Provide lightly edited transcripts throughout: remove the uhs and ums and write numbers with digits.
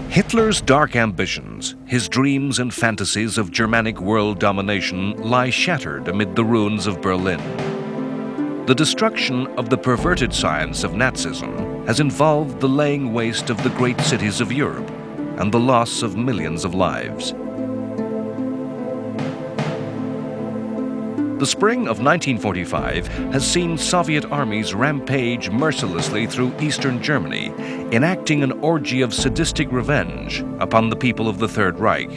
Hitler's dark ambitions, his dreams and fantasies of Germanic world domination lie shattered amid the ruins of Berlin. The destruction of the perverted science of Nazism has involved the laying waste of the great cities of Europe and the loss of millions of lives. The spring of 1945 has seen Soviet armies rampage mercilessly through eastern Germany, enacting an orgy of sadistic revenge upon the people of the Third Reich.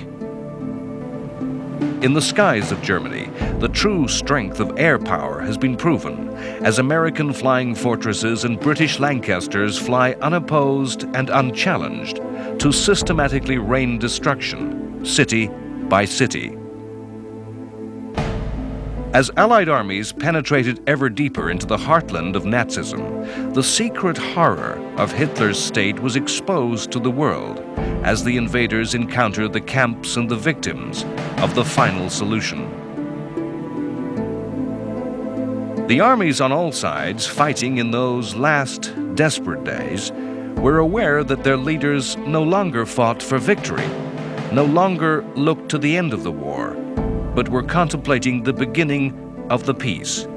In the skies of Germany, the true strength of air power has been proven, as American flying fortresses and British Lancasters fly unopposed and unchallenged to systematically rain destruction, city by city. As Allied armies penetrated ever deeper into the heartland of Nazism, the secret horror of Hitler's state was exposed to the world as the invaders encountered the camps and the victims of the final solution. The armies on all sides fighting in those last desperate days were aware that their leaders no longer fought for victory, no longer looked to the end of the war, but were contemplating the beginning of the peace.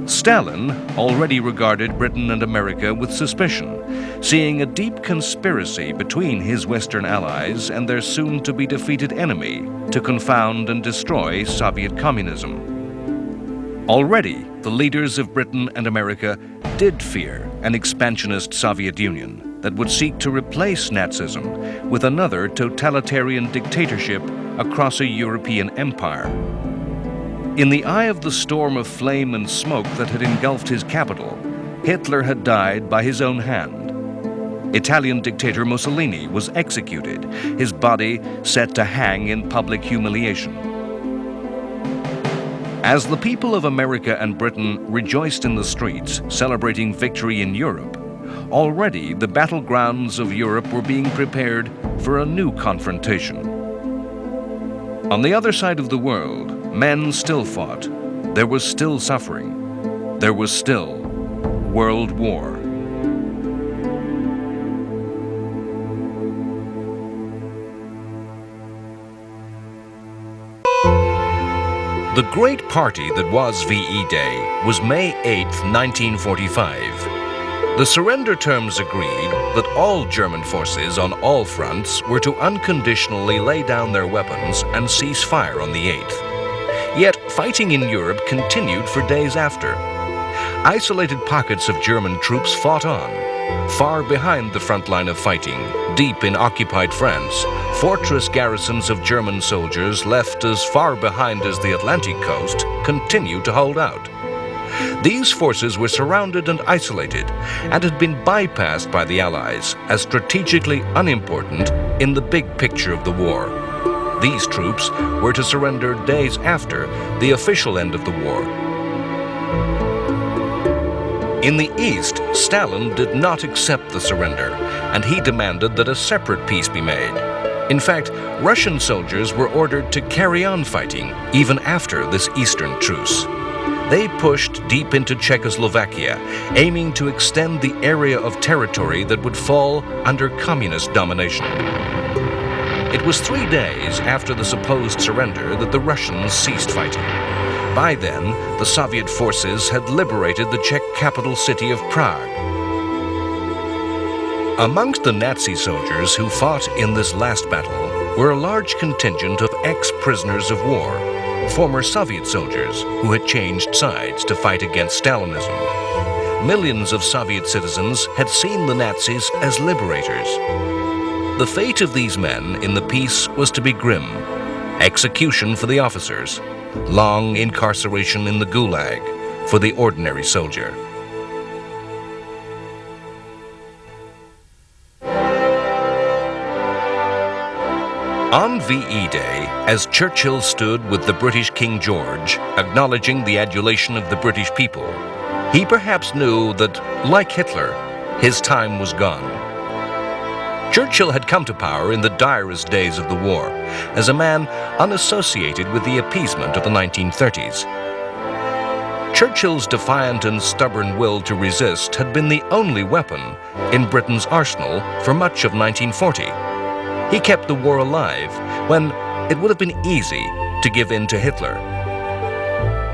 Stalin already regarded Britain and America with suspicion, seeing a deep conspiracy between his Western allies and their soon-to-be defeated enemy to confound and destroy Soviet communism. Already, the leaders of Britain and America did fear an expansionist Soviet Union that would seek to replace Nazism with another totalitarian dictatorship across a European empire. In the eye of the storm of flame and smoke that had engulfed his capital, Hitler had died by his own hand. Italian dictator Mussolini was executed, his body set to hang in public humiliation. As the people of America and Britain rejoiced in the streets, celebrating victory in Europe, already the battlegrounds of Europe were being prepared for a new confrontation. On the other side of the world, men still fought. There was still suffering. There was still World War. The great party that was VE Day was May 8, 1945. The surrender terms agreed that all German forces on all fronts were to unconditionally lay down their weapons and cease fire on the 8th. Yet fighting in Europe continued for days after. Isolated pockets of German troops fought on. Far behind the front line of fighting, deep in occupied France, fortress garrisons of German soldiers left as far behind as the Atlantic coast continued to hold out. These forces were surrounded and isolated and had been bypassed by the Allies as strategically unimportant in the big picture of the war. These troops were to surrender days after the official end of the war. In the East, Stalin did not accept the surrender, and he demanded that a separate peace be made. In fact, Russian soldiers were ordered to carry on fighting even after this Eastern truce. They pushed deep into Czechoslovakia, aiming to extend the area of territory that would fall under communist domination. It was 3 days after the supposed surrender that the Russians ceased fighting. By then, the Soviet forces had liberated the Czech capital city of Prague. Amongst the Nazi soldiers who fought in this last battle were a large contingent of ex-prisoners of war, former Soviet soldiers who had changed sides to fight against Stalinism. Millions of Soviet citizens had seen the Nazis as liberators. The fate of these men in the peace was to be grim: execution for the officers, long incarceration in the Gulag for the ordinary soldier. On VE Day, as Churchill stood with the British King George, acknowledging the adulation of the British people, he perhaps knew that, like Hitler, his time was gone. Churchill had come to power in the direst days of the war, as a man unassociated with the appeasement of the 1930s. Churchill's defiant and stubborn will to resist had been the only weapon in Britain's arsenal for much of 1940. He kept the war alive when it would have been easy to give in to Hitler.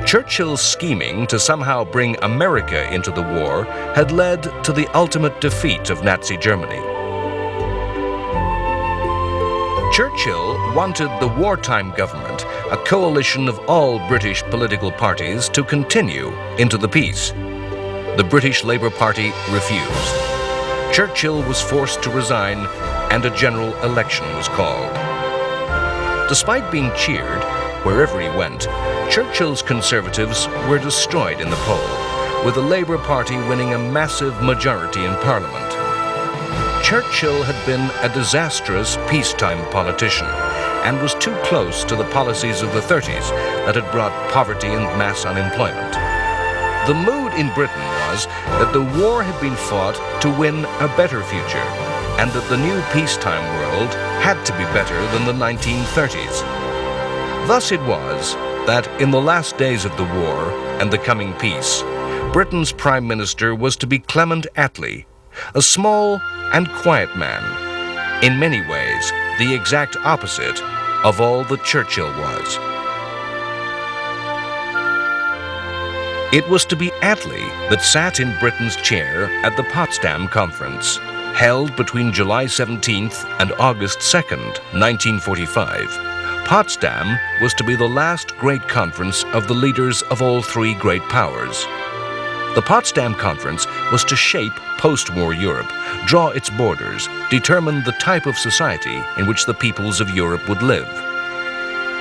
Churchill's scheming to somehow bring America into the war had led to the ultimate defeat of Nazi Germany. Churchill wanted the wartime government, a coalition of all British political parties, to continue into the peace. The British Labour Party refused. Churchill was forced to resign, and a general election was called. Despite being cheered wherever he went, Churchill's Conservatives were destroyed in the poll, with the Labour Party winning a massive majority in Parliament. Churchill had been a disastrous peacetime politician and was too close to the policies of the 30s that had brought poverty and mass unemployment. The mood in Britain was that the war had been fought to win a better future, and that the new peacetime world had to be better than the 1930s. Thus it was that in the last days of the war and the coming peace, Britain's Prime Minister was to be Clement Attlee, a small and quiet man, in many ways the exact opposite of all that Churchill was. It was to be Attlee that sat in Britain's chair at the Potsdam Conference, held between July 17th and August 2nd, 1945. Potsdam was to be the last great conference of the leaders of all three great powers. The Potsdam Conference was to shape post-war Europe, draw its borders, determine the type of society in which the peoples of Europe would live.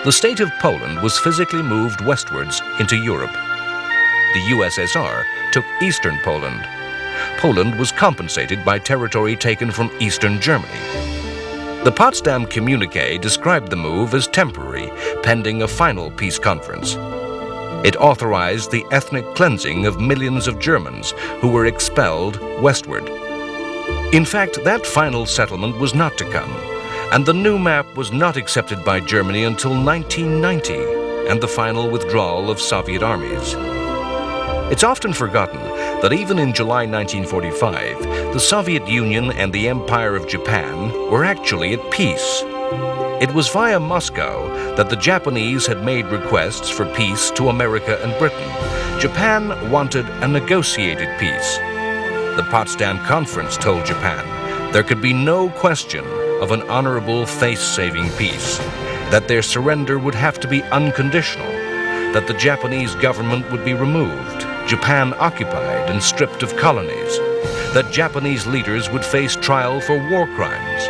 The state of Poland was physically moved westwards into Europe. The USSR took eastern Poland. Poland was compensated by territory taken from eastern Germany. The Potsdam Communique described the move as temporary, pending a final peace conference. It authorized the ethnic cleansing of millions of Germans who were expelled westward. In fact, that final settlement was not to come, and the new map was not accepted by Germany until 1990 and the final withdrawal of Soviet armies. It's often forgotten that even in July 1945, the Soviet Union and the Empire of Japan were actually at peace. It was via Moscow that the Japanese had made requests for peace to America and Britain. Japan wanted a negotiated peace. The Potsdam Conference told Japan there could be no question of an honorable, face-saving peace, that their surrender would have to be unconditional, that the Japanese government would be removed, Japan occupied and stripped of colonies, that Japanese leaders would face trial for war crimes,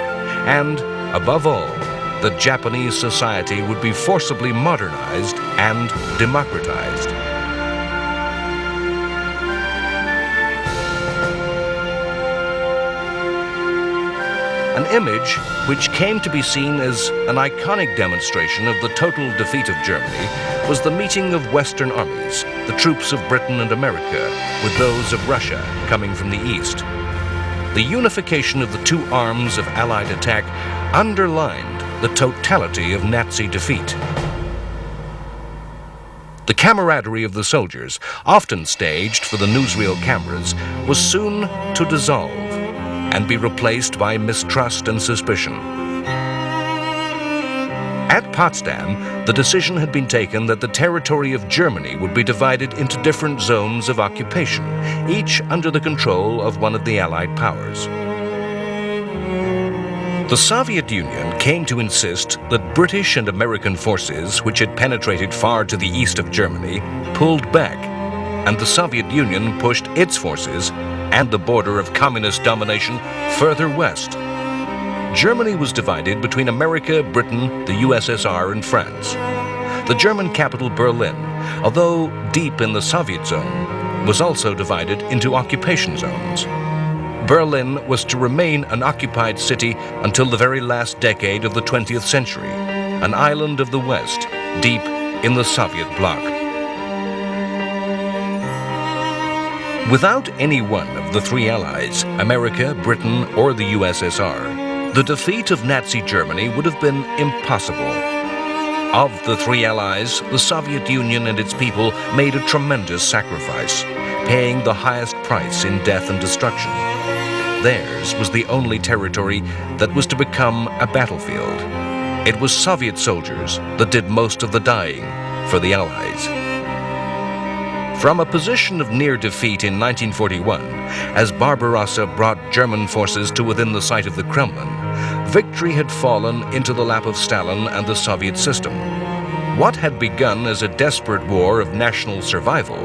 and, above all, that Japanese society would be forcibly modernized and democratized. An image which came to be seen as an iconic demonstration of the total defeat of Germany was the meeting of Western armies, the troops of Britain and America, with those of Russia coming from the east. The unification of the two arms of Allied attack underlined the totality of Nazi defeat. The camaraderie of the soldiers, often staged for the newsreel cameras, was soon to dissolve and be replaced by mistrust and suspicion. At Potsdam, the decision had been taken that the territory of Germany would be divided into different zones of occupation, each under the control of one of the Allied powers. The Soviet Union came to insist that British and American forces, which had penetrated far to the east of Germany, pulled back, and the Soviet Union pushed its forces and the border of communist domination further west. Germany was divided between America, Britain, the USSR, and France. The German capital, Berlin, although deep in the Soviet zone, was also divided into occupation zones. Berlin was to remain an occupied city until the very last decade of the 20th century, an island of the West, deep in the Soviet bloc. Without any one of the three allies, America, Britain, or the USSR, the defeat of Nazi Germany would have been impossible. Of the three allies, the Soviet Union and its people made a tremendous sacrifice, paying the highest price in death and destruction. Theirs was the only territory that was to become a battlefield. It was Soviet soldiers that did most of the dying for the Allies. From a position of near defeat in 1941, as Barbarossa brought German forces to within the sight of the Kremlin, victory had fallen into the lap of Stalin and the Soviet system. What had begun as a desperate war of national survival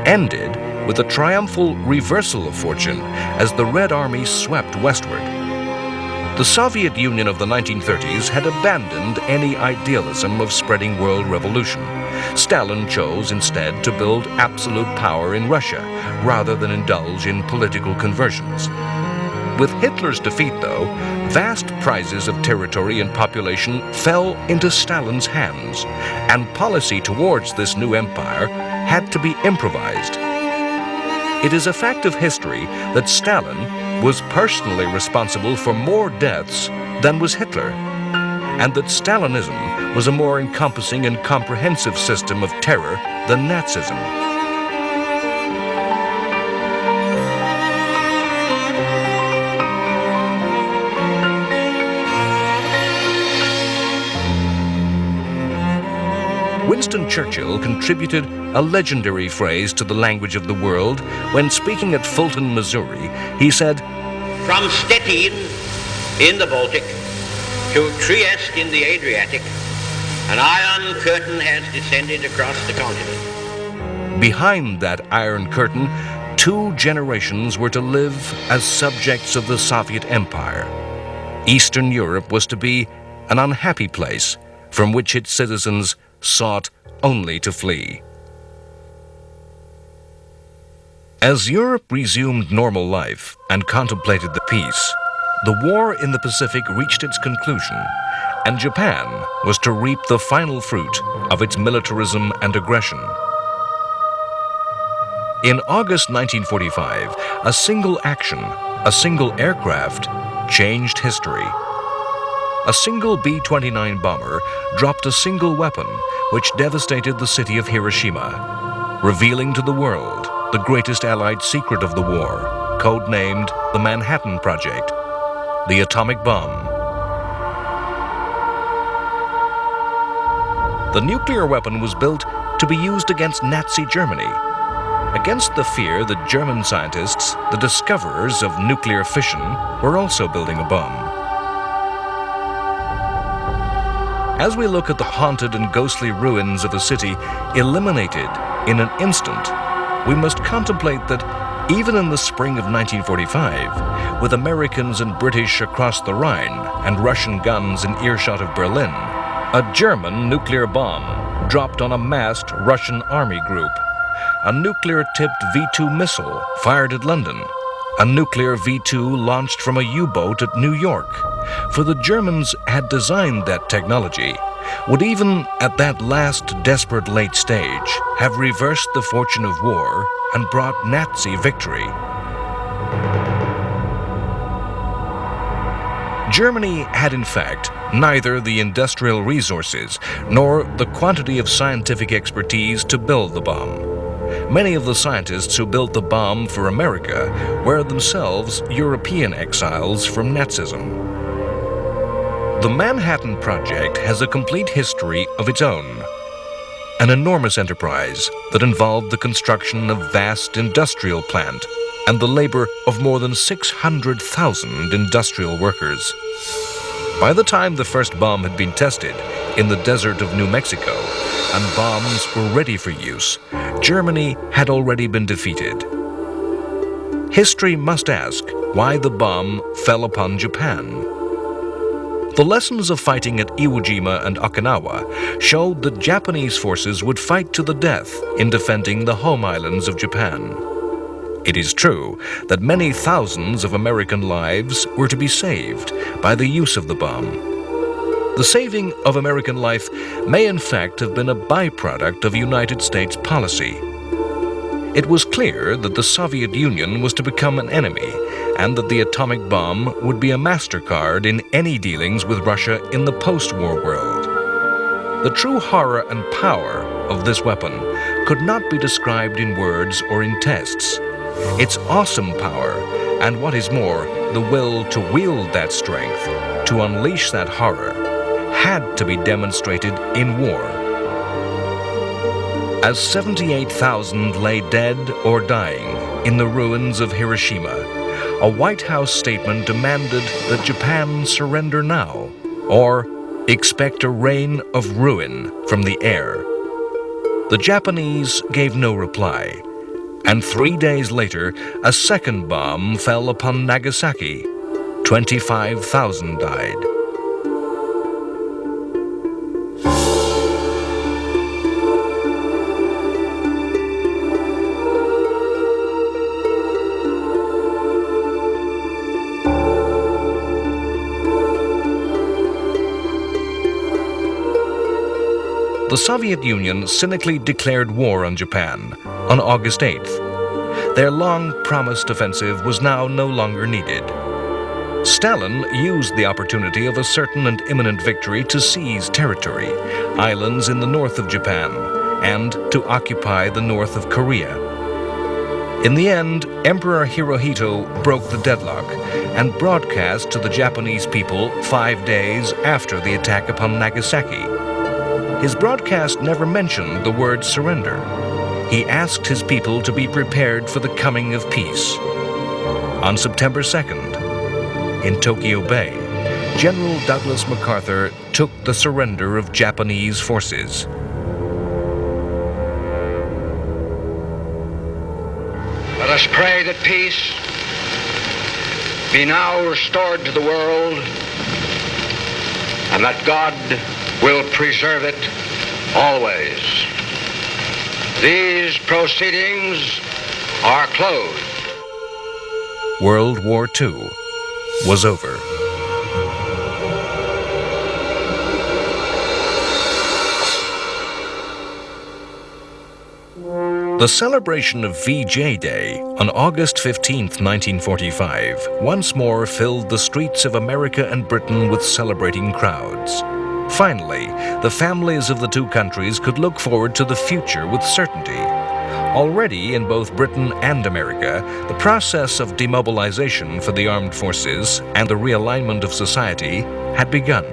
ended with a triumphal reversal of fortune as the Red Army swept westward. The Soviet Union of the 1930s had abandoned any idealism of spreading world revolution. Stalin chose instead to build absolute power in Russia rather than indulge in political conversions. With Hitler's defeat, though, vast prizes of territory and population fell into Stalin's hands, and policy towards this new empire had to be improvised. It is a fact of history that Stalin was personally responsible for more deaths than was Hitler, and that Stalinism was a more encompassing and comprehensive system of terror than Nazism. Winston Churchill contributed a legendary phrase to the language of the world when speaking at Fulton, Missouri. He said, "From Stettin in the Baltic to Trieste in the Adriatic, an iron curtain has descended across the continent." Behind that iron curtain, 2 generations were to live as subjects of the Soviet Empire. Eastern Europe was to be an unhappy place from which its citizens sought only to flee. As Europe resumed normal life and contemplated the peace, the war in the Pacific reached its conclusion, and Japan was to reap the final fruit of its militarism and aggression. In August 1945, a single action, a single aircraft, changed history. A single B-29 bomber dropped a single weapon which devastated the city of Hiroshima, revealing to the world the greatest Allied secret of the war, codenamed the Manhattan Project, the atomic bomb. The nuclear weapon was built to be used against Nazi Germany, against the fear that German scientists, the discoverers of nuclear fission, were also building a bomb. As we look at the haunted and ghostly ruins of a city eliminated in an instant, we must contemplate that even in the spring of 1945, with Americans and British across the Rhine and Russian guns in earshot of Berlin, a German nuclear bomb dropped on a masked Russian army group. A nuclear-tipped V-2 missile fired at London. A nuclear V-2 launched from a U-boat at New York. For the Germans had designed that technology, would even at that last desperate late stage have reversed the fortune of war and brought Nazi victory. Germany had in fact neither the industrial resources nor the quantity of scientific expertise to build the bomb. Many of the scientists who built the bomb for America were themselves European exiles from Nazism. The Manhattan Project has a complete history of its own. An enormous enterprise that involved the construction of vast industrial plant and the labor of more than 600,000 industrial workers. By the time the first bomb had been tested in the desert of New Mexico and bombs were ready for use, Germany had already been defeated. History must ask why the bomb fell upon Japan. The lessons of fighting at Iwo Jima and Okinawa showed that Japanese forces would fight to the death in defending the home islands of Japan. It is true that many thousands of American lives were to be saved by the use of the bomb. The saving of American life may in fact have been a byproduct of United States policy. It was clear that the Soviet Union was to become an enemy and that the atomic bomb would be a MasterCard in any dealings with Russia in the post-war world. The true horror and power of this weapon could not be described in words or in tests. Its awesome power, and what is more, the will to wield that strength, to unleash that horror, had to be demonstrated in war. As 78,000 lay dead or dying in the ruins of Hiroshima, a White House statement demanded that Japan surrender now, or expect a rain of ruin from the air. The Japanese gave no reply, and 3 days later, a second bomb fell upon Nagasaki. 25,000 died. The Soviet Union cynically declared war on Japan on August 8th. Their long-promised offensive was now no longer needed. Stalin used the opportunity of a certain and imminent victory to seize territory, islands in the north of Japan, and to occupy the north of Korea. In the end, Emperor Hirohito broke the deadlock and broadcast to the Japanese people 5 days after the attack upon Nagasaki. His broadcast never mentioned the word surrender. He asked his people to be prepared for the coming of peace. On September 2nd, in Tokyo Bay, General Douglas MacArthur took the surrender of Japanese forces. Let us pray that peace be now restored to the world, and that God will preserve it always. These proceedings are closed. World War II was over. The celebration of VJ Day on August 15th, 1945, once more filled the streets of America and Britain with celebrating crowds. Finally, the families of the two countries could look forward to the future with certainty. Already in both Britain and America, the process of demobilization for the armed forces and the realignment of society had begun.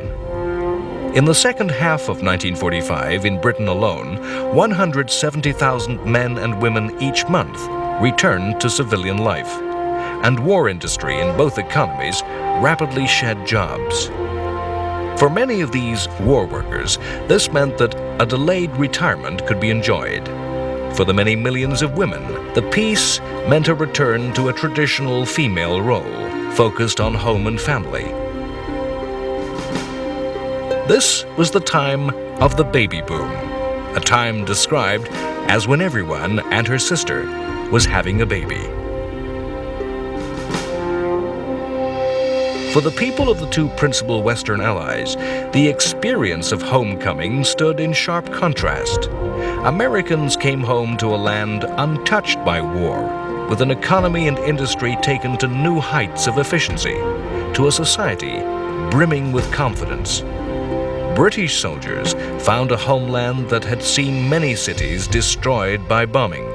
In the second half of 1945, in Britain alone, 170,000 men and women each month returned to civilian life, and war industry in both economies rapidly shed jobs. For many of these war workers, this meant that a delayed retirement could be enjoyed. For the many millions of women, the peace meant a return to a traditional female role, focused on home and family. This was the time of the baby boom, a time described as when everyone and her sister was having a baby. For the people of the two principal Western allies, the experience of homecoming stood in sharp contrast. Americans came home to a land untouched by war, with an economy and industry taken to new heights of efficiency, to a society brimming with confidence. British soldiers found a homeland that had seen many cities destroyed by bombing.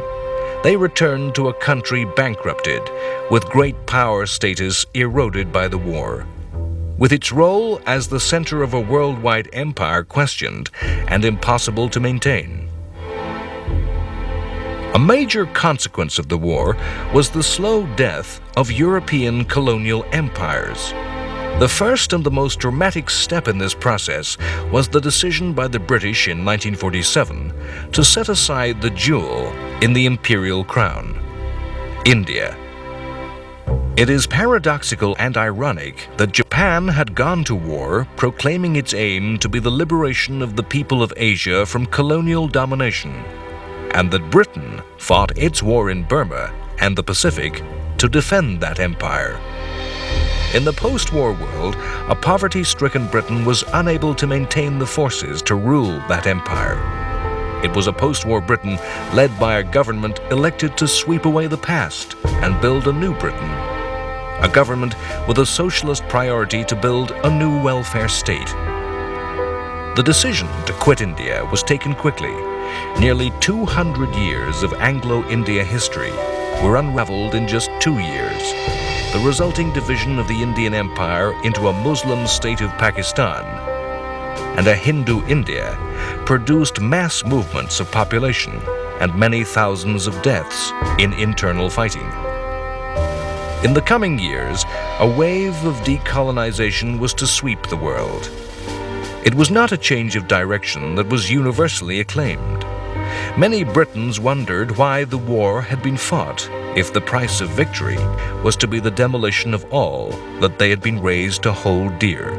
They returned to a country bankrupted, with great power status eroded by the war, with its role as the center of a worldwide empire questioned and impossible to maintain. A major consequence of the war was the slow death of European colonial empires. The first and the most dramatic step in this process was the decision by the British in 1947 to set aside the jewel in the imperial crown, India. It is paradoxical and ironic that Japan had gone to war proclaiming its aim to be the liberation of the people of Asia from colonial domination, and that Britain fought its war in Burma and the Pacific to defend that empire. In the post-war world, a poverty-stricken Britain was unable to maintain the forces to rule that empire. It was a post-war Britain led by a government elected to sweep away the past and build a new Britain. A government with a socialist priority to build a new welfare state. The decision to quit India was taken quickly. Nearly 200 years of Anglo-India history were unraveled in just 2 years. The resulting division of the Indian Empire into a Muslim state of Pakistan and a Hindu India produced mass movements of population and many thousands of deaths in internal fighting. In the coming years, a wave of decolonization was to sweep the world. It was not a change of direction that was universally acclaimed. Many Britons wondered why the war had been fought if the price of victory was to be the demolition of all that they had been raised to hold dear.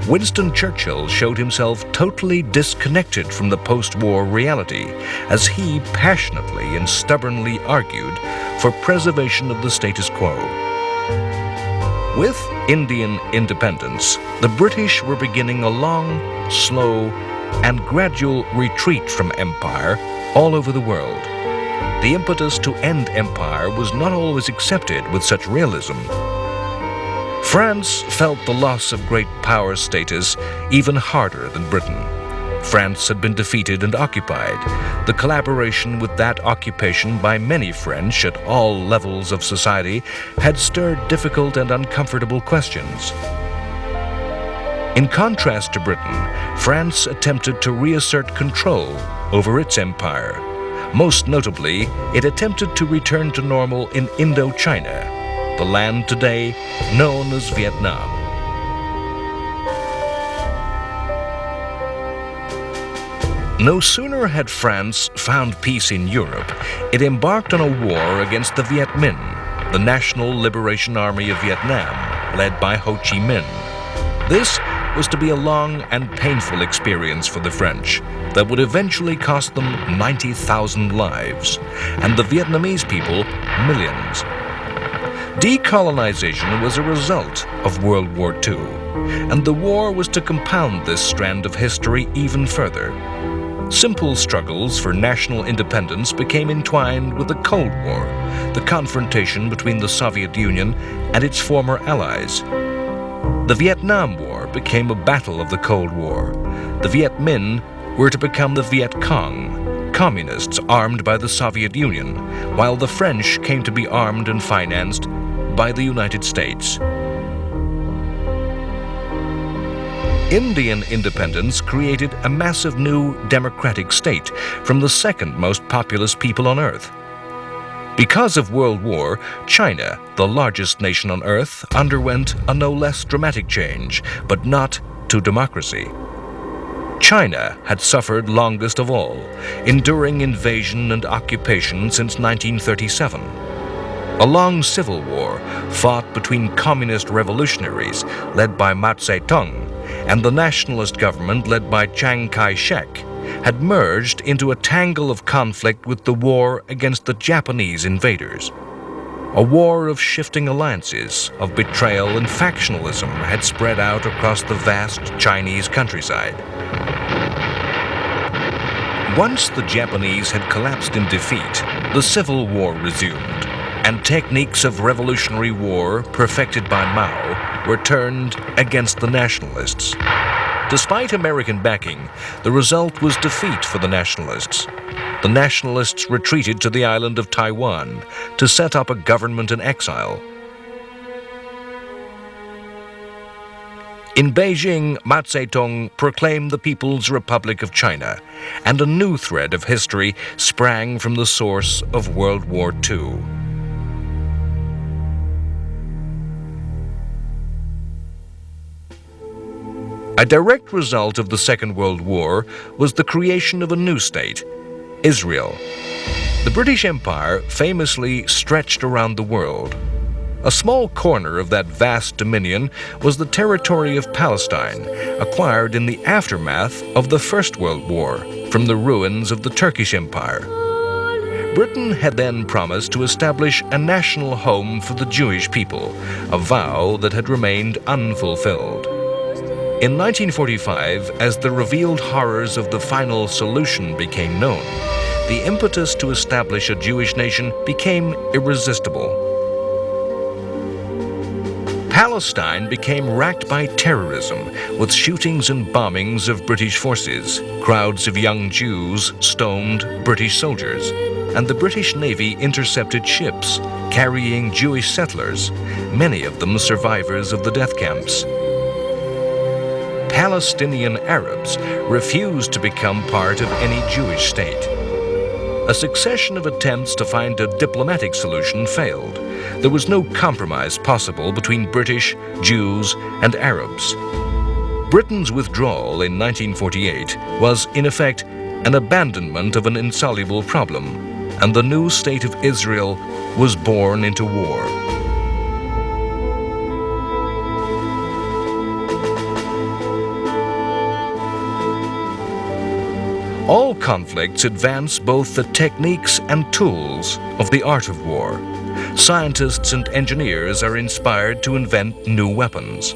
Winston Churchill showed himself totally disconnected from the post-war reality as he passionately and stubbornly argued for preservation of the status quo. With Indian independence, the British were beginning a long, slow, and gradual retreat from empire all over the world. The impetus to end empire was not always accepted with such realism. France felt the loss of great power status even harder than Britain. France had been defeated and occupied. The collaboration with that occupation by many French at all levels of society had stirred difficult and uncomfortable questions. In contrast to Britain, France attempted to reassert control over its empire. Most notably, it attempted to return to normal in Indochina, the land today known as Vietnam. No sooner had France found peace in Europe, it embarked on a war against the Viet Minh, the National Liberation Army of Vietnam, led by Ho Chi Minh. This was to be a long and painful experience for the French that would eventually cost them 90,000 lives, and the Vietnamese people millions. Decolonization was a result of World War II, and the war was to compound this strand of history even further. Simple struggles for national independence became entwined with the Cold War, the confrontation between the Soviet Union and its former allies. The Vietnam War became a battle of the Cold War. The Viet Minh were to become the Viet Cong, communists armed by the Soviet Union, while the French came to be armed and financed by the United States. Indian independence created a massive new democratic state from the second most populous people on Earth. Because of World War, China, the largest nation on Earth, underwent a no less dramatic change, but not to democracy. China had suffered longest of all, enduring invasion and occupation since 1937. A long civil war fought between communist revolutionaries led by Mao Zedong and the nationalist government led by Chiang Kai-shek had merged into a tangle of conflict with the war against the Japanese invaders. A war of shifting alliances, of betrayal and factionalism had spread out across the vast Chinese countryside. Once the Japanese had collapsed in defeat, the Civil War resumed, and techniques of revolutionary war perfected by Mao were turned against the nationalists. Despite American backing, the result was defeat for the nationalists. The nationalists retreated to the island of Taiwan to set up a government in exile. In Beijing, Mao Zedong proclaimed the People's Republic of China, and a new thread of history sprang from the source of World War II. A direct result of the Second World War was the creation of a new state, Israel. The British Empire famously stretched around the world. A small corner of that vast dominion was the territory of Palestine, acquired in the aftermath of the First World War from the ruins of the Turkish Empire. Britain had then promised to establish a national home for the Jewish people, a vow that had remained unfulfilled. In 1945, as the revealed horrors of the final solution became known, the impetus to establish a Jewish nation became irresistible. Palestine became racked by terrorism, with shootings and bombings of British forces. Crowds of young Jews stoned British soldiers, and the British Navy intercepted ships carrying Jewish settlers, many of them survivors of the death camps. Palestinian Arabs refused to become part of any Jewish state. A succession of attempts to find a diplomatic solution failed. There was no compromise possible between British, Jews, and Arabs. Britain's withdrawal in 1948 was, in effect, an abandonment of an insoluble problem, and the new state of Israel was born into war. All conflicts advance both the techniques and tools of the art of war. Scientists and engineers are inspired to invent new weapons.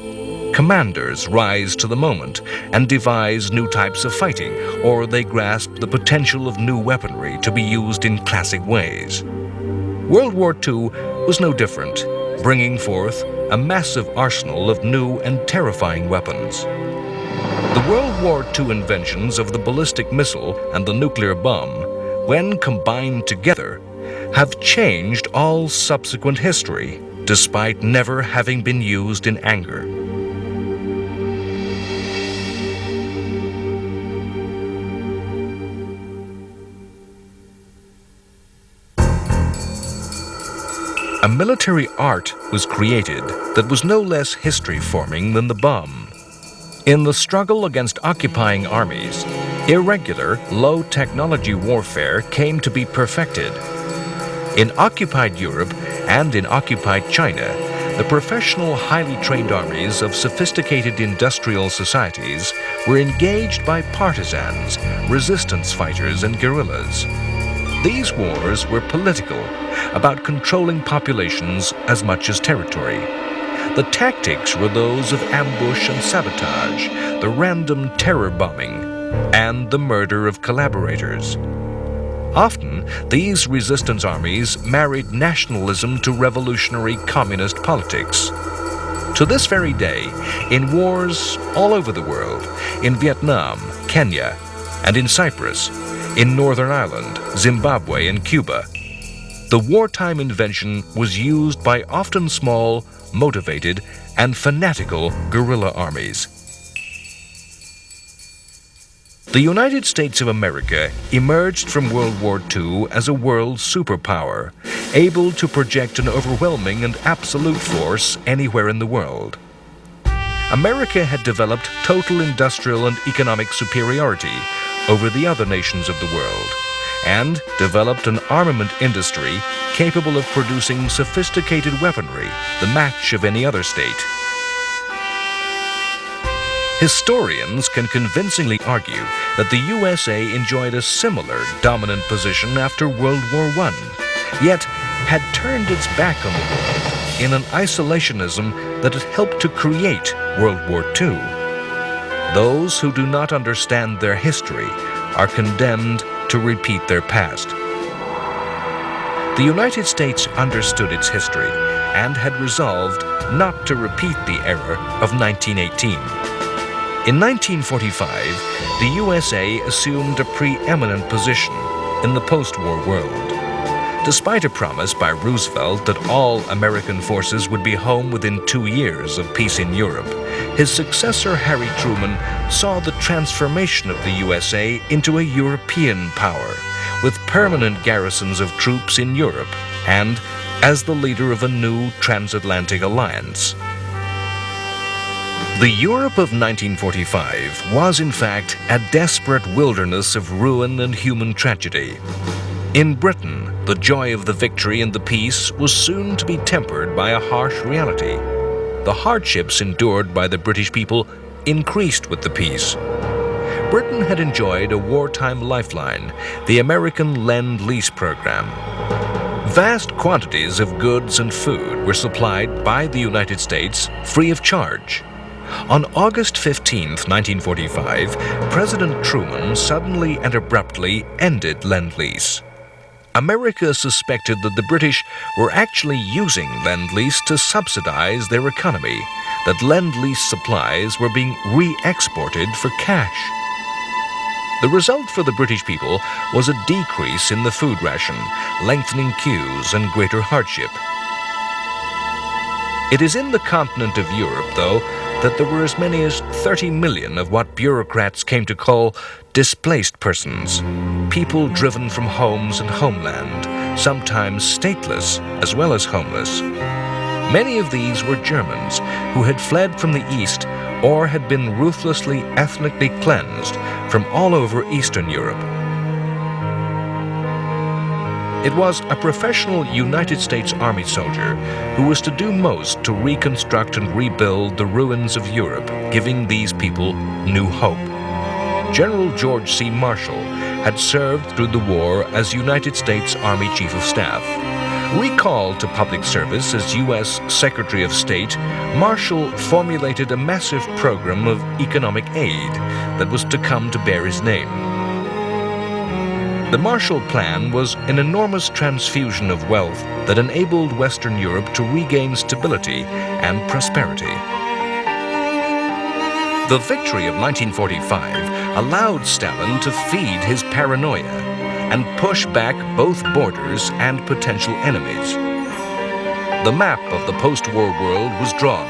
Commanders rise to the moment and devise new types of fighting, or they grasp the potential of new weaponry to be used in classic ways. World War II was no different, bringing forth a massive arsenal of new and terrifying weapons. The World War II inventions of the ballistic missile and the nuclear bomb, when combined together, have changed all subsequent history, despite never having been used in anger. A military art was created that was no less history-forming than the bomb. In the struggle against occupying armies, irregular, low-technology warfare came to be perfected. In occupied Europe and in occupied China, the professional, highly trained armies of sophisticated industrial societies were engaged by partisans, resistance fighters, and guerrillas. These wars were political, about controlling populations as much as territory. The tactics were those of ambush and sabotage, the random terror bombing, and the murder of collaborators. Often, these resistance armies married nationalism to revolutionary communist politics. To this very day, in wars all over the world, in Vietnam, Kenya, and in Cyprus, in Northern Ireland, Zimbabwe, and Cuba, the wartime invention was used by often small, motivated, and fanatical guerrilla armies. The United States of America emerged from World War II as a world superpower, able to project an overwhelming and absolute force anywhere in the world. America had developed total industrial and economic superiority over the other nations of the world, and developed an armament industry capable of producing sophisticated weaponry, the match of any other state. Historians can convincingly argue that the USA enjoyed a similar dominant position after World War I, yet had turned its back on the world in an isolationism that had helped to create World War II. Those who do not understand their history are condemned to repeat their past. The United States understood its history and had resolved not to repeat the error of 1918. In 1945, the USA assumed a preeminent position in the post-war world. Despite a promise by Roosevelt that all American forces would be home within 2 years of peace in Europe, his successor Harry Truman saw the transformation of the USA into a European power, with permanent garrisons of troops in Europe and as the leader of a new transatlantic alliance. The Europe of 1945 was, in fact, a desperate wilderness of ruin and human tragedy. In Britain, the joy of the victory and the peace was soon to be tempered by a harsh reality. The hardships endured by the British people increased with the peace. Britain had enjoyed a wartime lifeline, the American Lend-Lease program. Vast quantities of goods and food were supplied by the United States free of charge. On August 15, 1945, President Truman suddenly and abruptly ended Lend-Lease. America suspected that the British were actually using Lend-Lease to subsidize their economy, that Lend-Lease supplies were being re-exported for cash. The result for the British people was a decrease in the food ration, lengthening queues and greater hardship. It is in the continent of Europe, though, that there were as many as 30 million of what bureaucrats came to call displaced persons, people driven from homes and homeland, sometimes stateless as well as homeless. Many of these were Germans who had fled from the East or had been ruthlessly ethnically cleansed from all over Eastern Europe. It was a professional United States Army soldier who was to do most to reconstruct and rebuild the ruins of Europe, giving these people new hope. General George C. Marshall had served through the war as United States Army Chief of Staff. Recalled to public service as U.S. Secretary of State, Marshall formulated a massive program of economic aid that was to come to bear his name. The Marshall Plan was an enormous transfusion of wealth that enabled Western Europe to regain stability and prosperity. The victory of 1945 allowed Stalin to feed his paranoia and push back both borders and potential enemies. The map of the post-war world was drawn,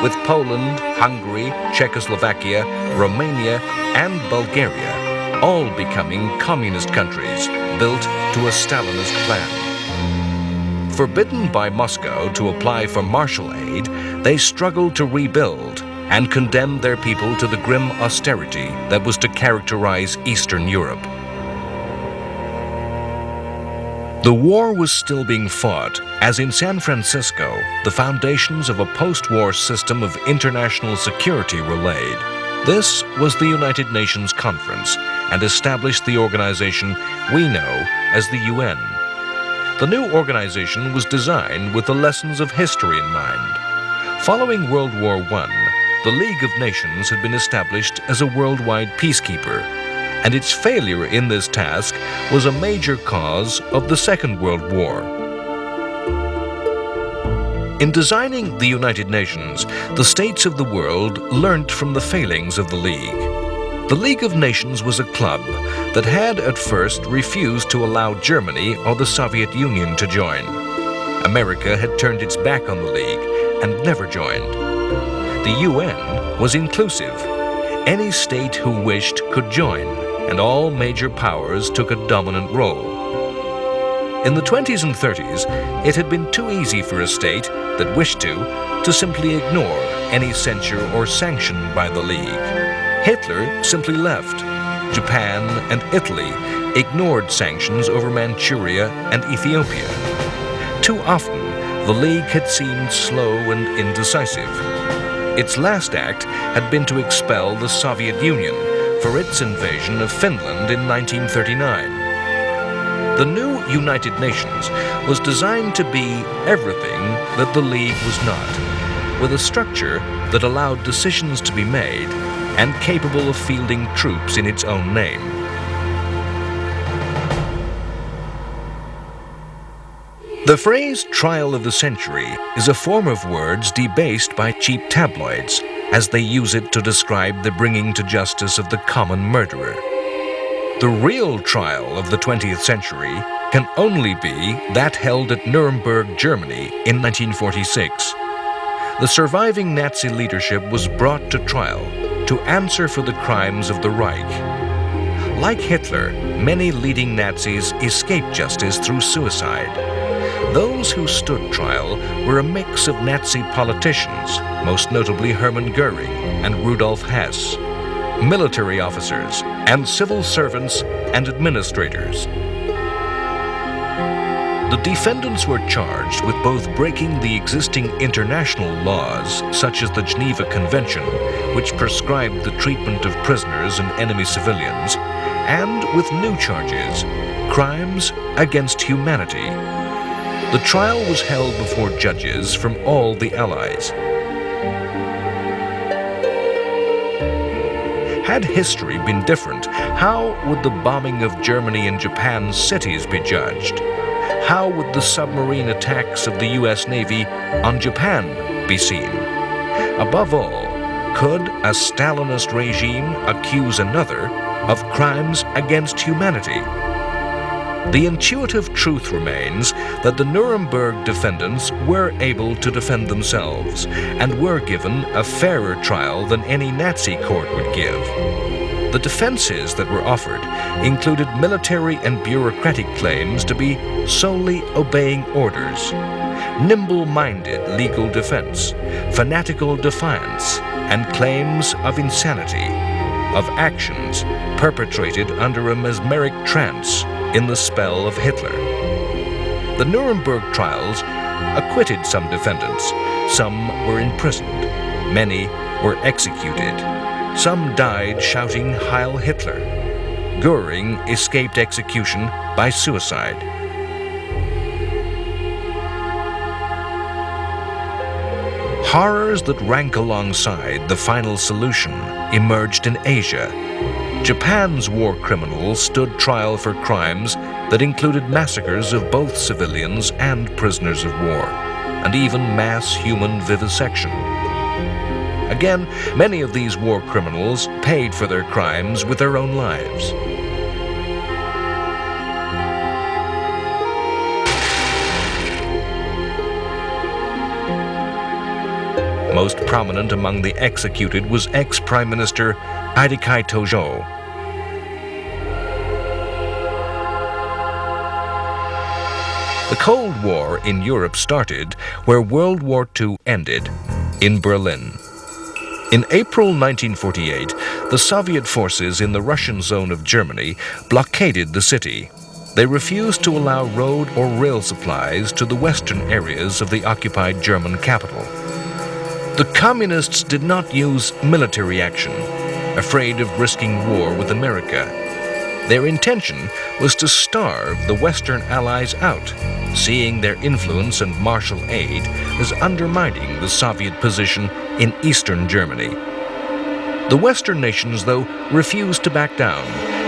with Poland, Hungary, Czechoslovakia, Romania, and Bulgaria all becoming communist countries built to a Stalinist plan. Forbidden by Moscow to apply for Marshall aid, they struggled to rebuild and condemned their people to the grim austerity that was to characterize Eastern Europe. The war was still being fought, as in San Francisco, the foundations of a post-war system of international security were laid. This was the United Nations Conference and established the organization we know as the UN. The new organization was designed with the lessons of history in mind. Following World War I, the League of Nations had been established as a worldwide peacekeeper, and its failure in this task was a major cause of the Second World War. In designing the United Nations, the states of the world learnt from the failings of the League. The League of Nations was a club that had at first refused to allow Germany or the Soviet Union to join. America had turned its back on the League and never joined. The UN was inclusive. Any state who wished could join, and all major powers took a dominant role. In the 20s and 30s, it had been too easy for a state that wished to simply ignore any censure or sanction by the League. Hitler simply left. Japan and Italy ignored sanctions over Manchuria and Ethiopia. Too often, the League had seemed slow and indecisive. Its last act had been to expel the Soviet Union for its invasion of Finland in 1939. The new United Nations was designed to be everything that the League was not, with a structure that allowed decisions to be made and capable of fielding troops in its own name. The phrase "trial of the century" is a form of words debased by cheap tabloids, as they use it to describe the bringing to justice of the common murderer. The real trial of the 20th century can only be that held at Nuremberg, Germany in 1946. The surviving Nazi leadership was brought to trial to answer for the crimes of the Reich. Like Hitler, many leading Nazis escaped justice through suicide. Those who stood trial were a mix of Nazi politicians, most notably Hermann Goering and Rudolf Hess, military officers, and civil servants and administrators. The defendants were charged with both breaking the existing international laws, such as the Geneva Convention, which prescribed the treatment of prisoners and enemy civilians, and with new charges, crimes against humanity. The trial was held before judges from all the Allies. Had history been different, how would the bombing of Germany and Japan's cities be judged? How would the submarine attacks of the U.S. Navy on Japan be seen? Above all, could a Stalinist regime accuse another of crimes against humanity? The intuitive truth remains that the Nuremberg defendants were able to defend themselves and were given a fairer trial than any Nazi court would give. The defenses that were offered included military and bureaucratic claims to be solely obeying orders, nimble-minded legal defense, fanatical defiance, and claims of insanity, of actions perpetrated under a mesmeric trance in the spell of Hitler. The Nuremberg Trials acquitted some defendants. Some were imprisoned. Many were executed. Some died shouting Heil Hitler. Goering escaped execution by suicide. Horrors that rank alongside the final solution emerged in Asia. Japan's war criminals stood trial for crimes that included massacres of both civilians and prisoners of war, and even mass human vivisection. Again, many of these war criminals paid for their crimes with their own lives. Most prominent among the executed was ex-Prime Minister Hideaki Tojo. The Cold War in Europe started where World War II ended, in Berlin. In April 1948, the Soviet forces in the Russian zone of Germany blockaded the city. They refused to allow road or rail supplies to the western areas of the occupied German capital. The Communists did not use military action, afraid of risking war with America. Their intention was to starve the Western Allies out, seeing their influence and martial aid as undermining the Soviet position in eastern Germany. The Western nations, though, refused to back down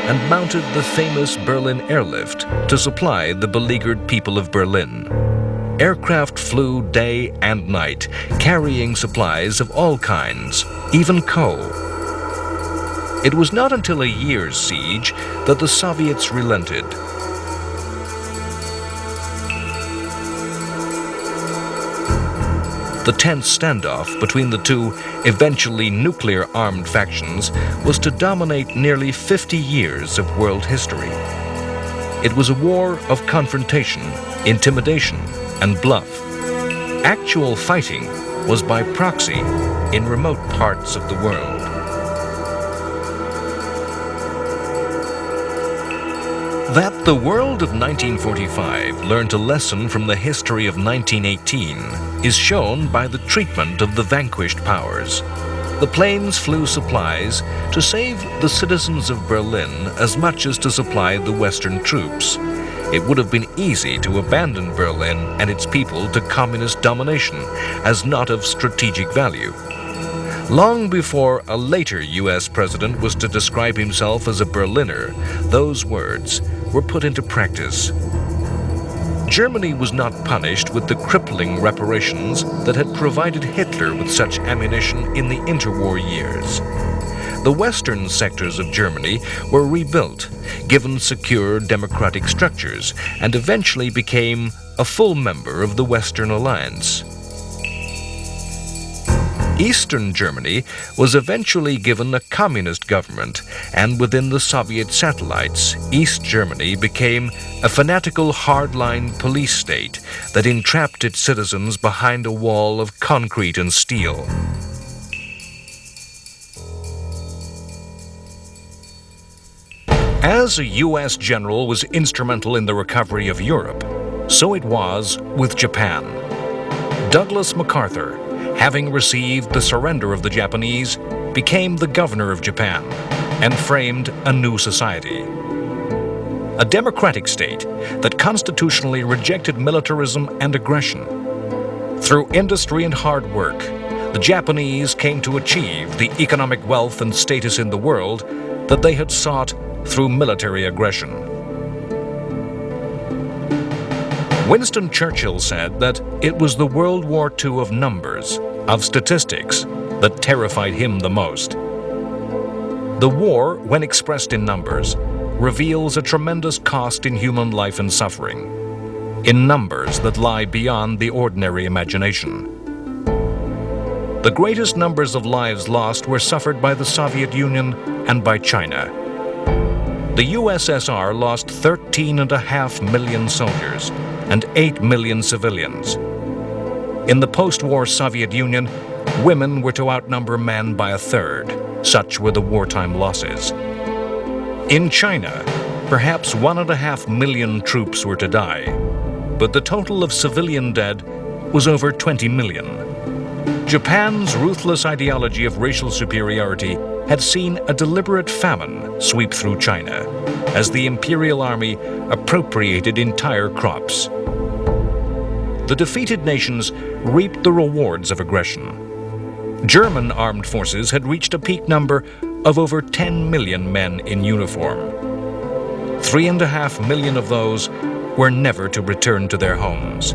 and mounted the famous Berlin airlift to supply the beleaguered people of Berlin. Aircraft flew day and night, carrying supplies of all kinds, even coal. It was not until a year's siege that the Soviets relented. The tense standoff between the two eventually nuclear-armed factions was to dominate nearly 50 years of world history. It was a war of confrontation, intimidation, and bluff. Actual fighting was by proxy in remote parts of the world. That the world of 1945 learned a lesson from the history of 1918 is shown by the treatment of the vanquished powers. The planes flew supplies to save the citizens of Berlin as much as to supply the Western troops. It would have been easy to abandon Berlin and its people to communist domination as not of strategic value. Long before a later U.S. president was to describe himself as a Berliner, those words were put into practice. Germany was not punished with the crippling reparations that had provided Hitler with such ammunition in the interwar years. The western sectors of Germany were rebuilt, given secure democratic structures, and eventually became a full member of the Western Alliance. Eastern Germany was eventually given a communist government, and within the Soviet satellites, East Germany became a fanatical hardline police state that entrapped its citizens behind a wall of concrete and steel. As a U.S. general was instrumental in the recovery of Europe, so it was with Japan. Douglas MacArthur, having received the surrender of the Japanese, became the governor of Japan and framed a new society. A democratic state that constitutionally rejected militarism and aggression. Through industry and hard work, the Japanese came to achieve the economic wealth and status in the world that they had sought through military aggression. Winston Churchill said that it was the World War II of numbers, of statistics, that terrified him the most. The war, when expressed in numbers, reveals a tremendous cost in human life and suffering, in numbers that lie beyond the ordinary imagination. The greatest numbers of lives lost were suffered by the Soviet Union and by China. The USSR lost 13.5 million soldiers and 8 million civilians. In the post-war Soviet Union, women were to outnumber men by a third. Such were the wartime losses. In China, perhaps 1.5 million troops were to die, but the total of civilian dead was over 20 million. Japan's ruthless ideology of racial superiority had seen a deliberate famine sweep through China as the imperial army appropriated entire crops. The defeated nations reaped the rewards of aggression. German armed forces had reached a peak number of over 10 million men in uniform. 3.5 million of those were never to return to their homes.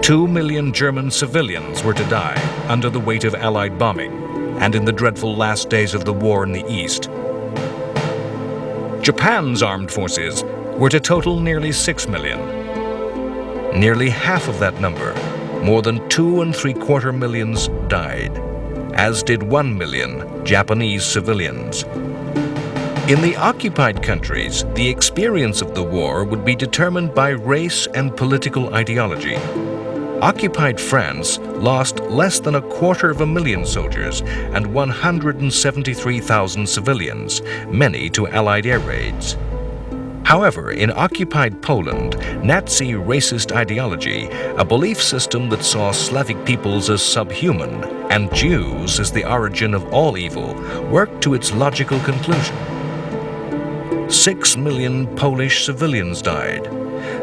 2 million German civilians were to die under the weight of Allied bombing and in the dreadful last days of the war in the East. Japan's armed forces were to total nearly 6 million. Nearly half of that number, more than 2.75 million, died, as did 1 million Japanese civilians. In the occupied countries, the experience of the war would be determined by race and political ideology. Occupied France lost less than 250,000 soldiers and 173,000 civilians, many to Allied air raids. However, in occupied Poland, Nazi racist ideology, a belief system that saw Slavic peoples as subhuman and Jews as the origin of all evil, worked to its logical conclusion. 6 million Polish civilians died,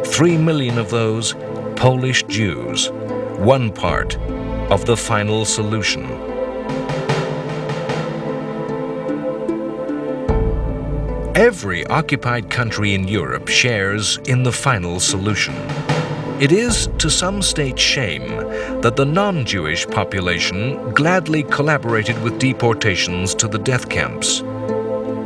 3 million of those Polish Jews, one part of the final solution. Every occupied country in Europe shares in the final solution. It is, to some states' shame, that the non-Jewish population gladly collaborated with deportations to the death camps.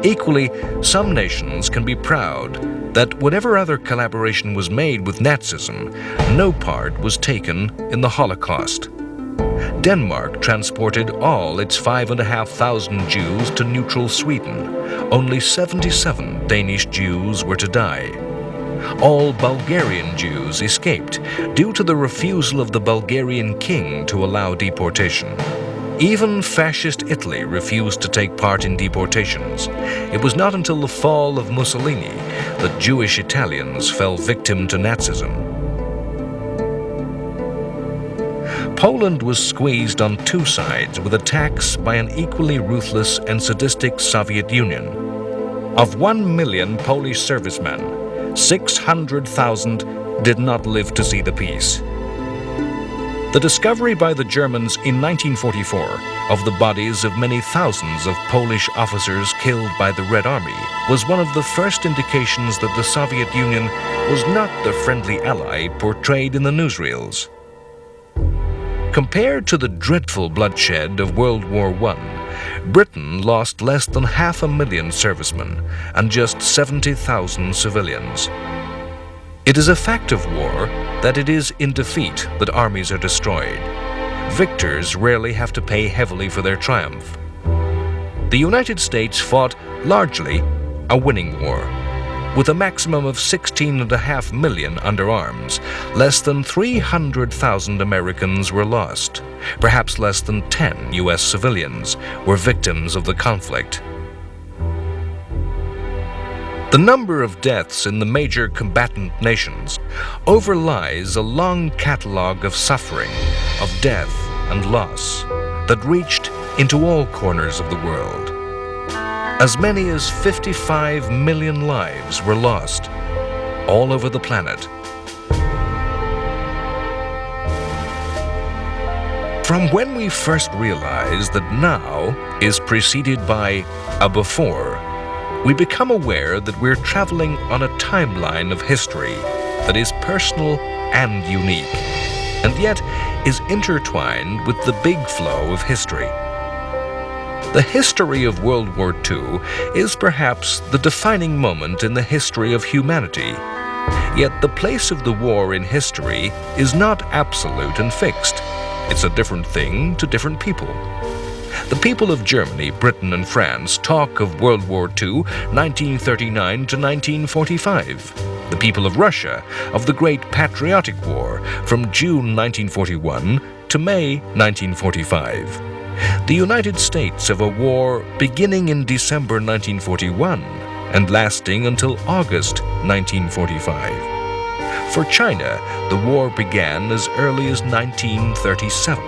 Equally, some nations can be proud that whatever other collaboration was made with Nazism, no part was taken in the Holocaust. Denmark transported all its 5,500 Jews to neutral Sweden. Only 77 Danish Jews were to die. All Bulgarian Jews escaped due to the refusal of the Bulgarian king to allow deportation. Even fascist Italy refused to take part in deportations. It was not until the fall of Mussolini that Jewish Italians fell victim to Nazism. Poland was squeezed on two sides with attacks by an equally ruthless and sadistic Soviet Union. Of 1 million Polish servicemen, 600,000 did not live to see the peace. The discovery by the Germans in 1944 of the bodies of many thousands of Polish officers killed by the Red Army was one of the first indications that the Soviet Union was not the friendly ally portrayed in the newsreels. Compared to the dreadful bloodshed of World War I, Britain lost less than 500,000 servicemen and just 70,000 civilians. It is a fact of war that it is in defeat that armies are destroyed. Victors rarely have to pay heavily for their triumph. The United States fought largely a winning war. With a maximum of 16.5 million under arms, less than 300,000 Americans were lost. Perhaps less than 10 U.S. civilians were victims of the conflict. The number of deaths in the major combatant nations overlies a long catalogue of suffering, of death and loss that reached into all corners of the world. As many as 55 million lives were lost all over the planet. From when we first realize that now is preceded by a before, we become aware that we're traveling on a timeline of history that is personal and unique, and yet is intertwined with the big flow of history. The history of World War II is perhaps the defining moment in the history of humanity. Yet the place of the war in history is not absolute and fixed. It's a different thing to different people. The people of Germany, Britain, and France talk of World War II, 1939 to 1945. The people of Russia of the Great Patriotic War from June 1941 to May 1945. The United States of a war beginning in December 1941 and lasting until August 1945. For China, the war began as early as 1937.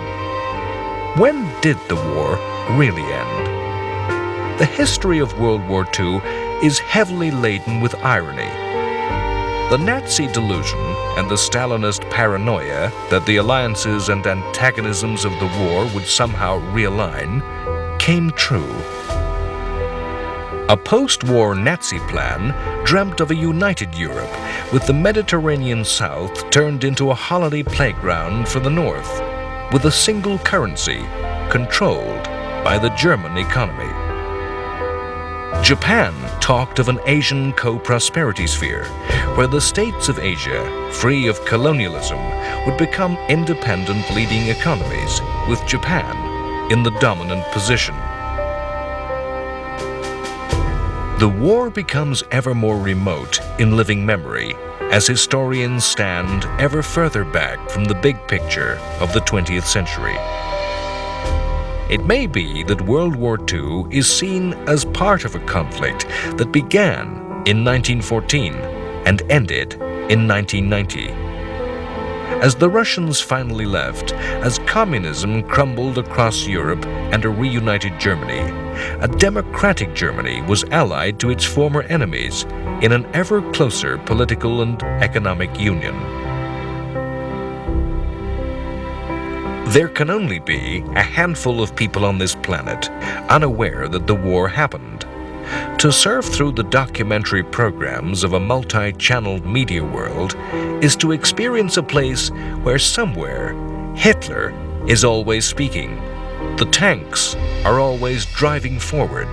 When did the war really end? The history of World War II is heavily laden with irony. The Nazi delusion and the Stalinist paranoia that the alliances and antagonisms of the war would somehow realign came true. A post-war Nazi plan dreamt of a united Europe, with the Mediterranean South turned into a holiday playground for the North, with a single currency controlled by the German economy. Japan talked of an Asian co-prosperity sphere, where the states of Asia, free of colonialism, would become independent leading economies, with Japan in the dominant position. The war becomes ever more remote in living memory as historians stand ever further back from the big picture of the 20th century. It may be that World War II is seen as part of a conflict that began in 1914 and ended in 1990. As the Russians finally left, as communism crumbled across Europe and a reunited Germany, a democratic Germany was allied to its former enemies in an ever closer political and economic union. There can only be a handful of people on this planet unaware that the war happened. To surf through the documentary programs of a multi-channeled media world is to experience a place where somewhere Hitler is always speaking. The tanks are always driving forward.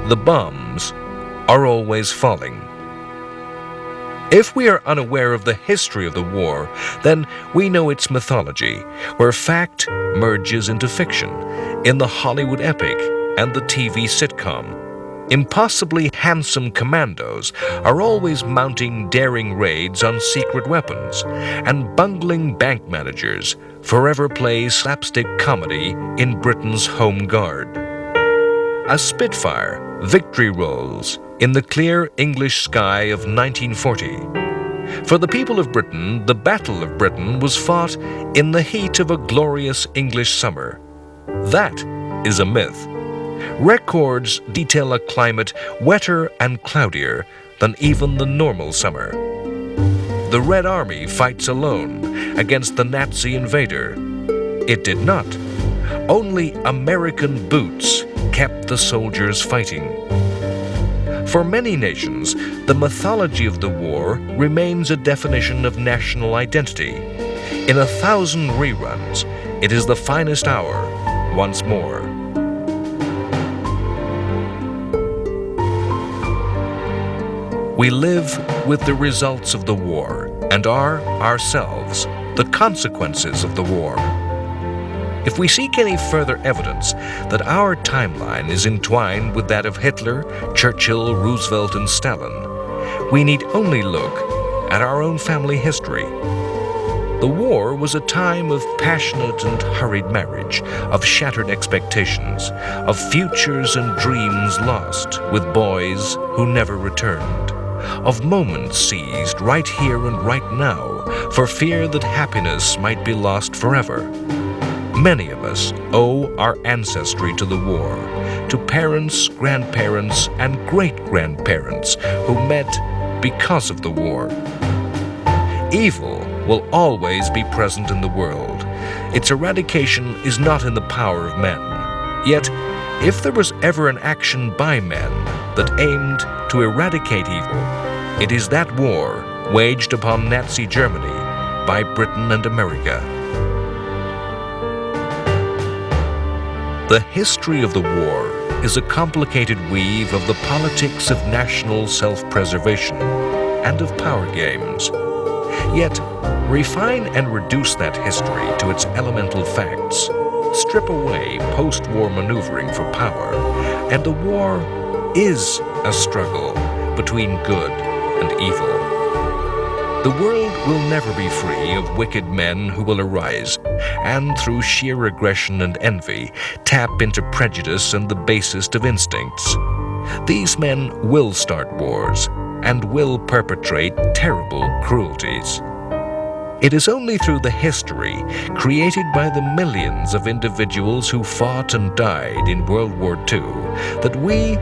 The bombs are always falling. If we are unaware of the history of the war, then we know its mythology, where fact merges into fiction, in the Hollywood epic and the TV sitcom. Impossibly handsome commandos are always mounting daring raids on secret weapons, and bungling bank managers forever play slapstick comedy in Britain's Home Guard. A Spitfire victory rolls in the clear English sky of 1940. For the people of Britain, the Battle of Britain was fought in the heat of a glorious English summer. That is a myth. Records detail a climate wetter and cloudier than even the normal summer. The Red Army fights alone against the Nazi invader. It did not. Only American boots kept the soldiers fighting. For many nations, the mythology of the war remains a definition of national identity. In 1,000 reruns, it is the finest hour once more. We live with the results of the war and are, ourselves, the consequences of the war. If we seek any further evidence that our timeline is entwined with that of Hitler, Churchill, Roosevelt, and Stalin, we need only look at our own family history. The war was a time of passionate and hurried marriage, of shattered expectations, of futures and dreams lost with boys who never returned, of moments seized right here and right now for fear that happiness might be lost forever. Many of us owe our ancestry to the war, to parents, grandparents, and great-grandparents who met because of the war. Evil will always be present in the world. Its eradication is not in the power of men. Yet, if there was ever an action by men that aimed to eradicate evil, it is that war waged upon Nazi Germany by Britain and America. The history of the war is a complicated weave of the politics of national self-preservation and of power games. Yet, refine and reduce that history to its elemental facts, strip away post-war maneuvering for power, and the war is a struggle between good and evil. The world will never be free of wicked men who will arise, and through sheer aggression and envy, tap into prejudice and the basest of instincts. These men will start wars and will perpetrate terrible cruelties. It is only through the history created by the millions of individuals who fought and died in World War II that we,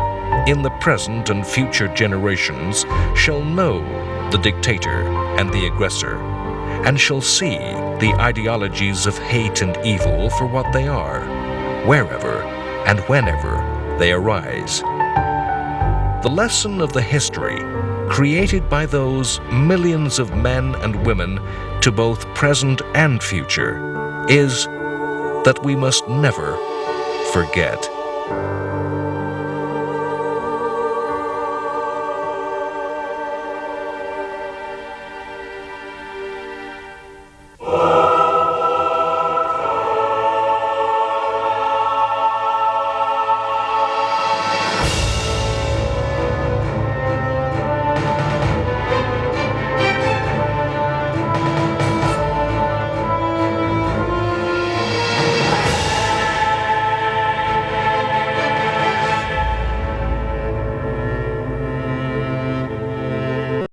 in the present and future generations, shall know the dictator and the aggressor, and shall see the ideologies of hate and evil for what they are, wherever and whenever they arise. The lesson of the history created by those millions of men and women to both present and future is that we must never forget.